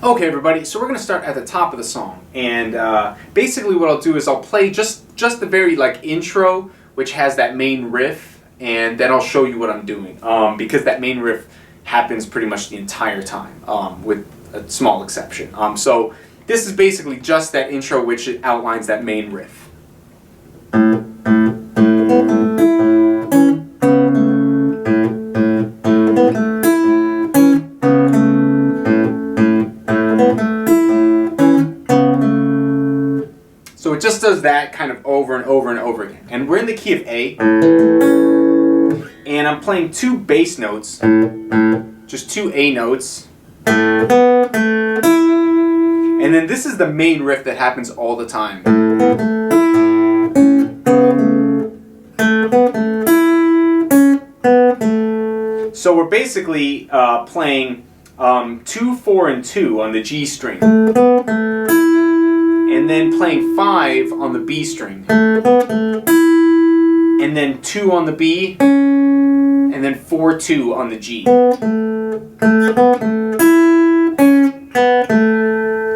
Okay, everybody, so we're going to start at the top of the song, and basically what I'll do is I'll play just the very intro, which has that main riff, and then I'll show you what I'm doing, because that main riff happens pretty much the entire time, with a small exception. So this is basically just that intro which outlines that main riff. So it just does that kind of over and over and over again. And we're in the key of A, and I'm playing two bass notes, just two A notes, and then this is the main riff that happens all the time. So we're basically playing 2, 4, and 2 on the G string, and then playing 5 on the B string, and then 2 on the B, and then 4, 2 on the G.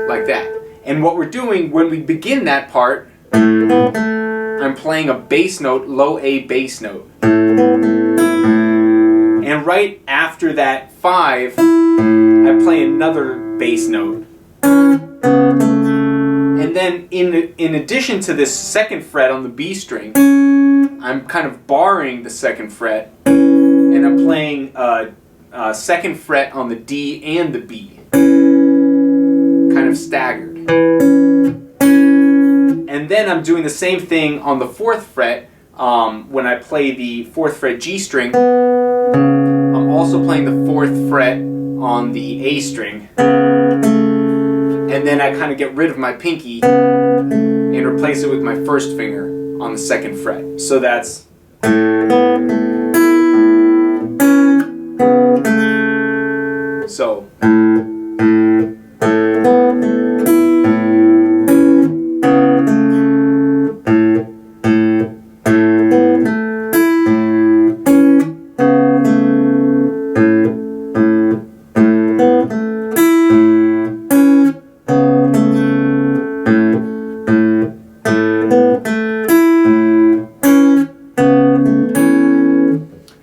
Like that. And what we're doing when we begin that part, I'm playing a bass note, low A bass note. And right after that 5, I play another bass note. And then in addition to this second fret on the B string, I'm kind of barring the second fret, and I'm playing second fret on the D and the B, kind of staggered. And then I'm doing the same thing on the 4th fret. When I play the 4th fret G string, I'm also playing the 4th fret on the A string. And then I kind of get rid of my pinky and replace it with my first finger on the 2nd fret. So that's... So...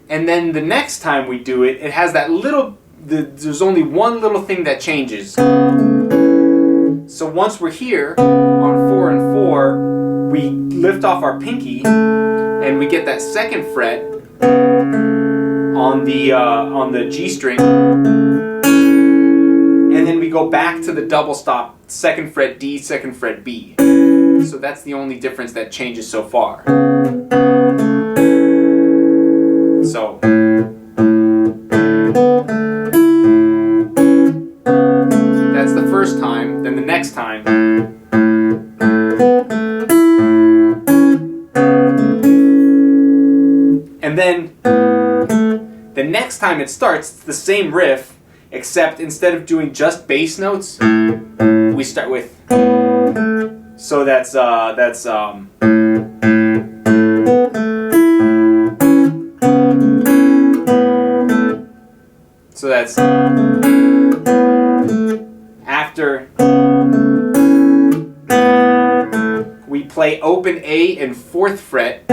And then the next time we do it, it has that little, there's only one little thing that changes. So once we're here on 4 and 4, we lift off our pinky and we get that 2nd fret on the G string, and then we go back to the double stop, 2nd fret D, 2nd fret B. So that's the only difference that changes so far. So that's the first time. Then the next time, and then the next time it starts, it's the same riff, except instead of doing just bass notes, we start with. So that's So that's after we play open A and 4th fret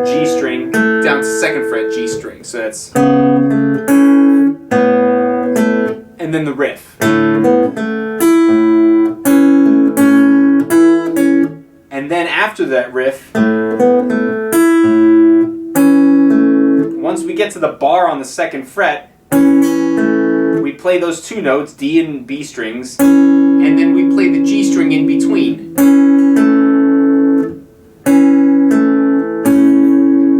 G string down to 2nd fret G string. So that's, and then the riff. And then after that riff, once we get to the bar on the 2nd fret, we play those 2 notes, D and B strings, and then we play the G string in between.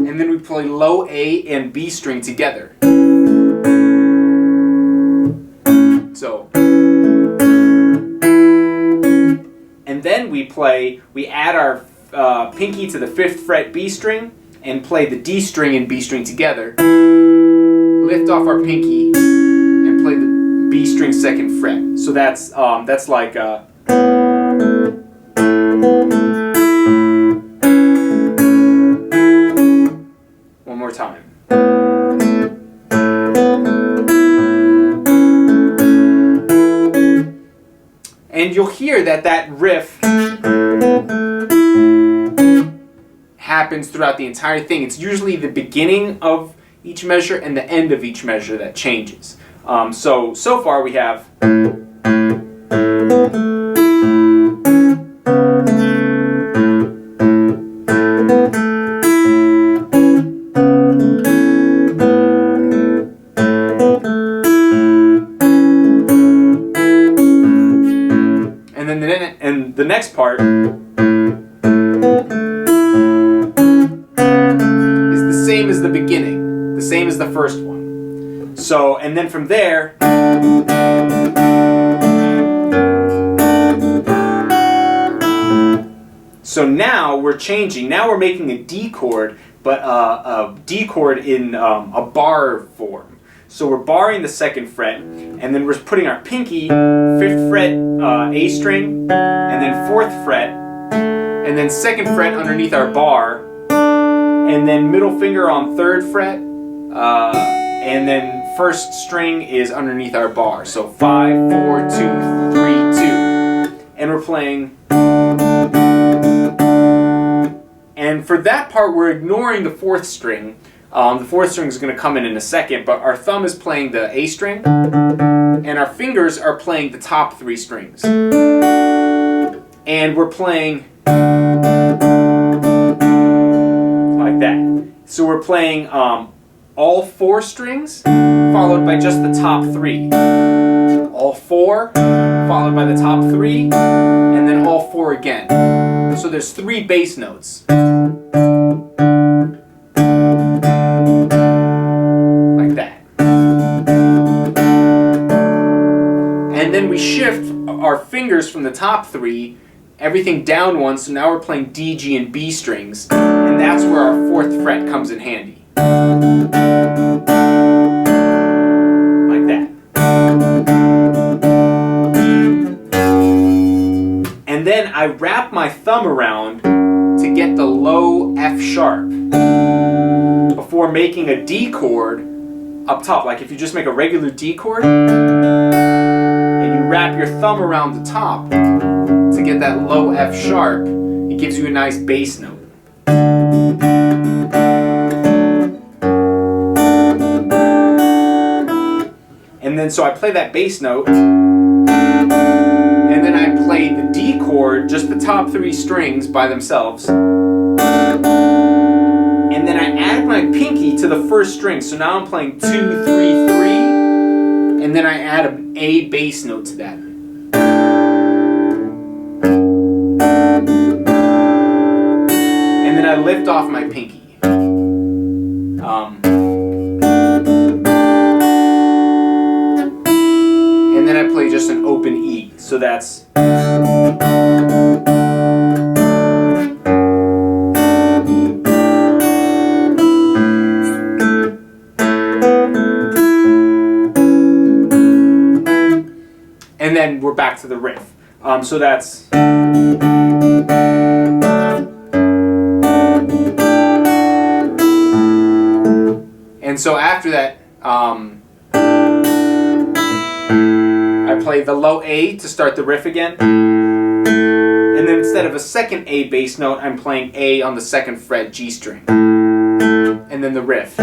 And then we play low A and B string together. So. And then we add our pinky to the 5th fret B string and play the D string and B string together. Lift off our pinky and play the B string 2nd fret. So that's like one more time. And you'll hear that riff happens throughout the entire thing. It's usually the beginning of each measure and the end of each measure that changes. So far we have. And the next part is the same as the beginning, the same as the first one. So, and then from there, so now we're changing. Now we're making a D chord, but a D chord in a bar form. So we're barring the 2nd fret, and then we're putting our pinky, 5th fret A string, and then 4th fret, and then 2nd fret underneath our bar, and then middle finger on 3rd fret, and then 1st string is underneath our bar. So 5, 4, 2, 3, 2. And we're playing. And for that part, we're ignoring the 4th string. The 4th string is going to come in a second, but our thumb is playing the A string, and our fingers are playing the top 3 strings. And we're playing like that. So we're playing all 4 strings, followed by just the top 3. All 4, followed by the top 3, and then all 4 again. So there's 3 bass notes. And then we shift our fingers from the top 3, everything down 1, so now we're playing D, G, and B strings, and that's where our 4th fret comes in handy. Like that. And then I wrap my thumb around to get the low F sharp before making a D chord up top. Like if you just make a regular D chord, wrap your thumb around the top to get that low F sharp, it gives you a nice bass note. And then so I play that bass note, and then I play the D chord, just the top 3 strings by themselves. And then I add my pinky to the 1st string, so now I'm playing 2, 3, 3. And then I add an A bass note to that. And then I lift off my pinky. And then I play just an open E. So that's. And then we're back to the riff. So that's. And so after that, I play the low A to start the riff again. And then instead of a 2nd A bass note, I'm playing A on the 2nd fret G string. And then the riff.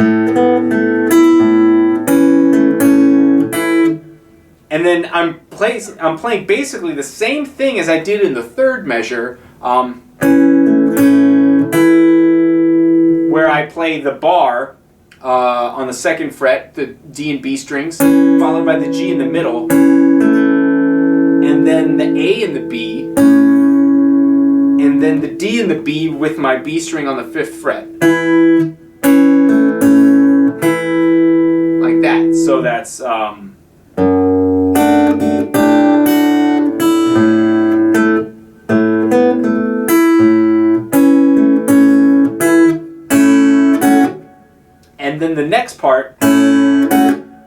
And then I'm playing basically the same thing as I did in the 3rd measure, where I play the bar on the 2nd fret, the D and B strings, followed by the G in the middle, and then the A and the B, and then the D and the B with my B string on the 5th fret. Like that. So that's. And then the next part,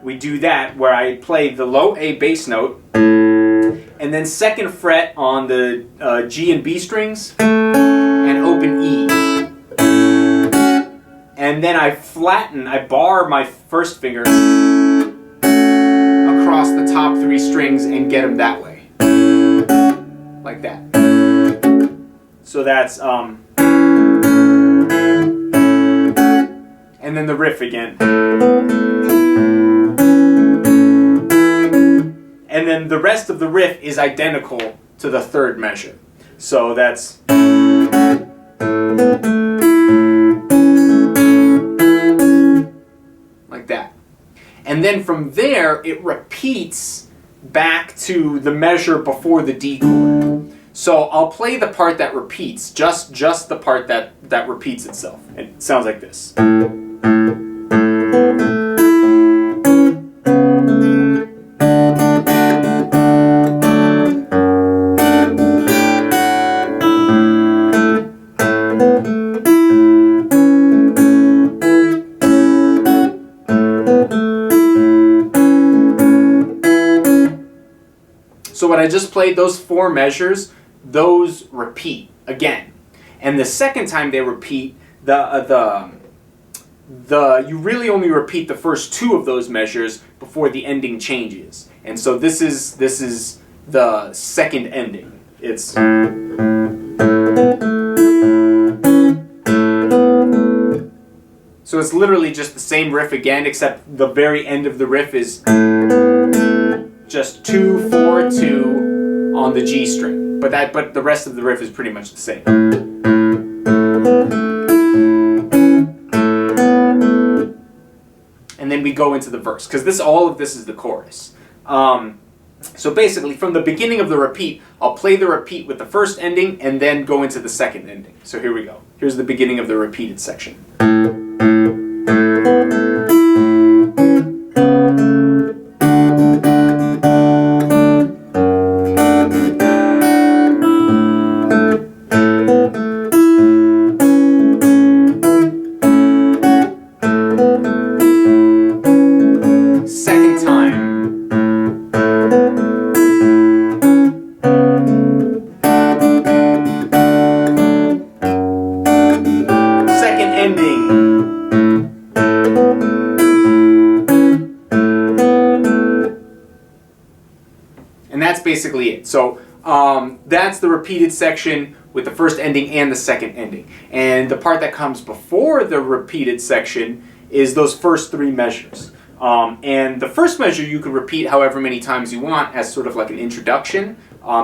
we do that where I play the low A bass note, and then 2nd fret on the G and B strings, and open E. And then I bar my 1st finger across the top 3 strings and get them that way. like that. So that's and then the riff again. And then the rest of the riff is identical to the third measure. So that's like that. And then from there, it repeats back to the measure before the D chord. So I'll play the part that repeats, just the part that repeats itself. It sounds like this. So what I just played, those 4 measures, those repeat again. And the second time they repeat, you really only repeat the first 2 of those measures before the ending changes. And so this is the second ending. It's so it's literally just the same riff again, except the very end of the riff is just 2, 4, 2 on the G string. But the rest of the riff is pretty much the same. And then we go into the verse, because all of this is the chorus. So basically, from the beginning of the repeat, I'll play the repeat with the first ending and then go into the second ending. So here we go. Here's the beginning of the repeated section. And that's basically it. So that's the repeated section with the first ending and the second ending. And the part that comes before the repeated section is those first 3 measures. And the first measure you can repeat however many times you want as sort of like an introduction.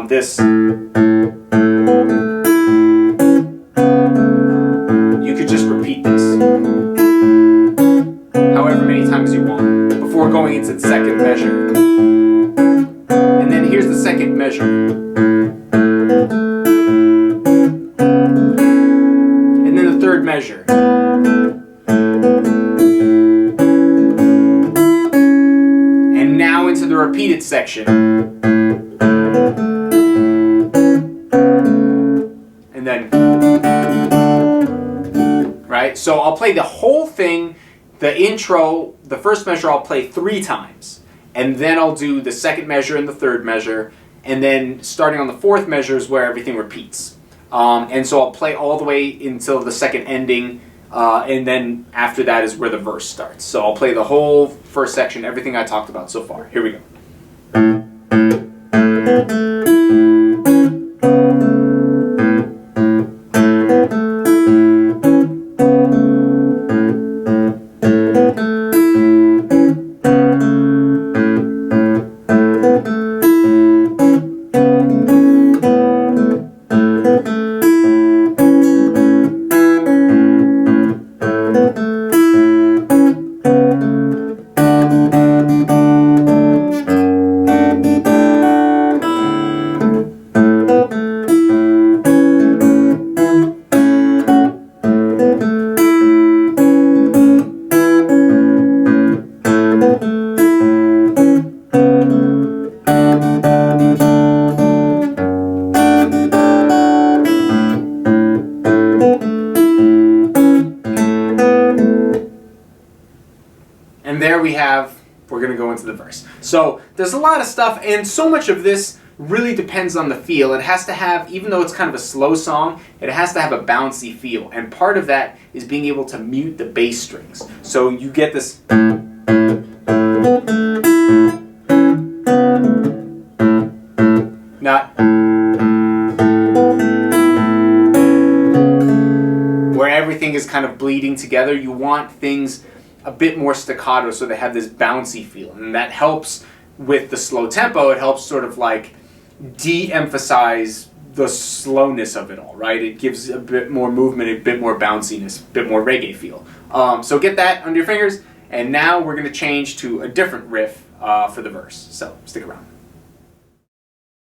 This, you could just repeat this however many times you want before going into the second measure. And then here's the second measure. And then the third measure. And now into the repeated section. And then, right? So I'll play the whole thing, the intro, the first measure I'll play 3 times. And then I'll do the second measure and the third measure, and then starting on the 4th measure is where everything repeats. And so I'll play all the way until the second ending, and then after that is where the verse starts. So I'll play the whole first section, everything I talked about so far. Here we go. And there we have, we're going to go into the verse. So there's a lot of stuff, and so much of this really depends on the feel. It has to have, even though it's kind of a slow song, it has to have a bouncy feel. And part of that is being able to mute the bass strings. So you get this. Not. everything is kind of bleeding together. You want things a bit more staccato so they have this bouncy feel. And that helps with the slow tempo. It helps sort of like de-emphasize the slowness of it all, right? It gives a bit more movement, a bit more bounciness, a bit more reggae feel. So get that under your fingers, and now we're going to change to a different riff for the verse. So stick around.